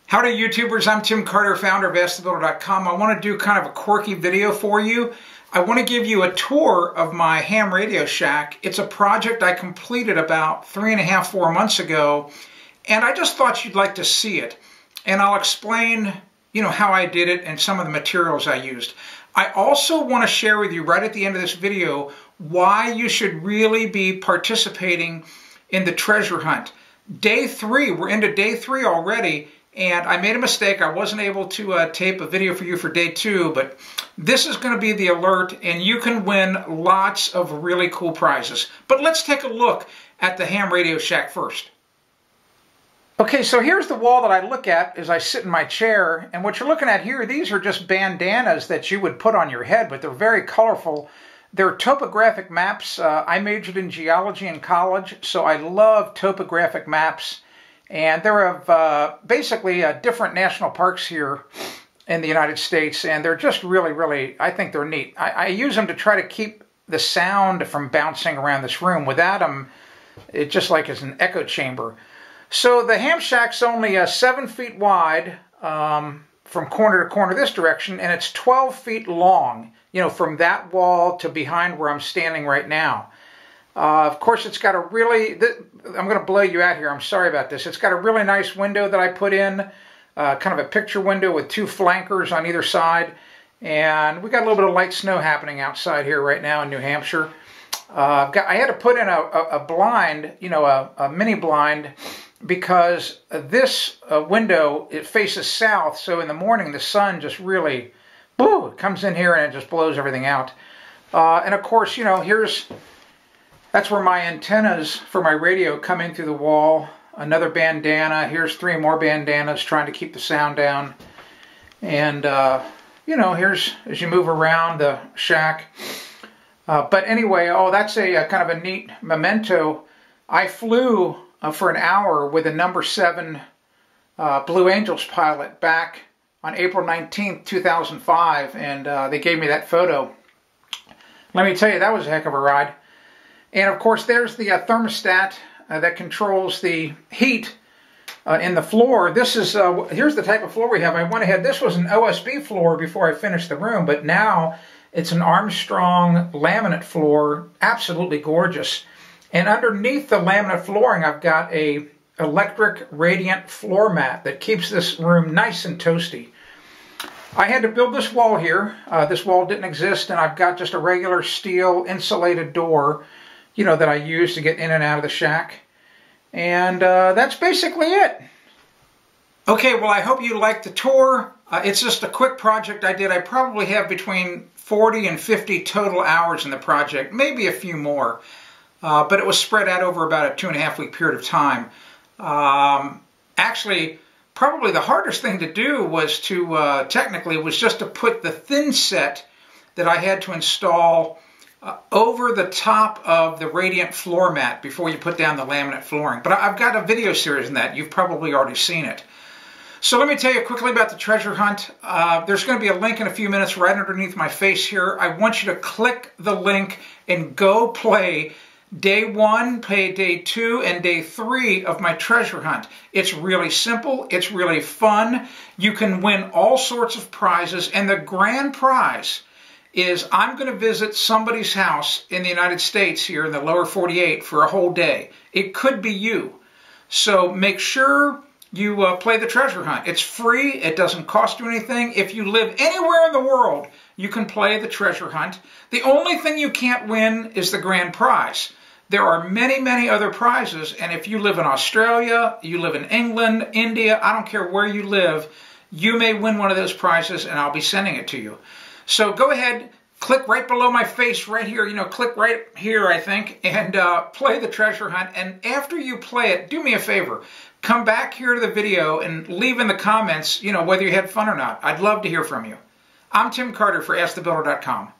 Howdy YouTubers, I'm Tim Carter, founder of AsktheBuilder.com. I want to do kind of a quirky video for you. I want to give you a tour of my ham radio shack. It's a project I completed about 3.5–4 months ago, and I just thought you'd like to see it. And I'll explain, how I did it and some of the materials I used. I also want to share with you right at the end of this video why you should really be participating in the treasure hunt. Day 3, we're into day 3 already. And I made a mistake. I wasn't able to tape a video for you for day 2, but this is going to be the alert, and you can win lots of really cool prizes. But let's take a look at the ham radio shack first. Okay, so here's the wall that I look at as I sit in my chair, and what you're looking at here, these are just bandanas that you would put on your head, but they're very colorful. They're topographic maps. I majored in geology in college, so I love topographic maps. And there are basically different national parks here in the United States, and they're just really, I think they're neat. I use them to try to keep the sound from bouncing around this room. Without them, it just like is an echo chamber. So the ham shack's only 7 feet wide from corner to corner this direction, and it's 12 feet long, from that wall to behind where I'm standing right now. Of course, it's got a really, I'm going to blow you out here, I'm sorry about this. It's got a really nice window that I put in, kind of a picture window with 2 flankers on either side. And we got a little bit of light snow happening outside here right now in New Hampshire. I had to put in a blind, a mini blind, because this window, it faces south, so in the morning the sun just really, it comes in here and it just blows everything out. And of course, that's where my antennas for my radio come in through the wall. Another bandana. Here's 3 more bandanas trying to keep the sound down. And, here's, as you move around the shack. But anyway, that's a kind of a neat memento. I flew for an hour with a number 7 Blue Angels pilot back on April 19th, 2005. And they gave me that photo. Let me tell you, that was a heck of a ride. And of course, there's the thermostat that controls the heat in the floor. This is, here's the type of floor we have. I went ahead, this was an OSB floor before I finished the room, but now it's an Armstrong laminate floor, absolutely gorgeous. And underneath the laminate flooring, I've got a electric radiant floor mat that keeps this room nice and toasty. I had to build this wall here. This wall didn't exist, and I've got just a regular steel insulated door that I use to get in and out of the shack. And that's basically it. Okay, well, I hope you liked the tour. It's just a quick project I did. I probably have between 40 and 50 total hours in the project, maybe a few more. But it was spread out over about a 2.5-week period of time. Actually, probably the hardest thing to do was to, technically, was just to put the thin set that I had to install over the top of the radiant floor mat before you put down the laminate flooring. But I've got a video series on that. You've probably already seen it. So let me tell you quickly about the treasure hunt. There's going to be a link in a few minutes right underneath my face here. I want you to click the link and go play Day 1, play Day 2, and Day 3 of my treasure hunt. It's really simple. It's really fun. You can win all sorts of prizes, and the grand prize is I'm going to visit somebody's house in the United States here in the lower 48 for a whole day. It could be you. So make sure you play the treasure hunt. It's free. It doesn't cost you anything. If you live anywhere in the world, you can play the treasure hunt. The only thing you can't win is the grand prize. There are many other prizes, and if you live in Australia, you live in England, India, I don't care where you live, you may win one of those prizes, and I'll be sending it to you. So go ahead, click right below my face right here, click right here, I think, and play the treasure hunt. And after you play it, do me a favor. Come back here to the video and leave in the comments, whether you had fun or not. I'd love to hear from you. I'm Tim Carter for AsktheBuilder.com.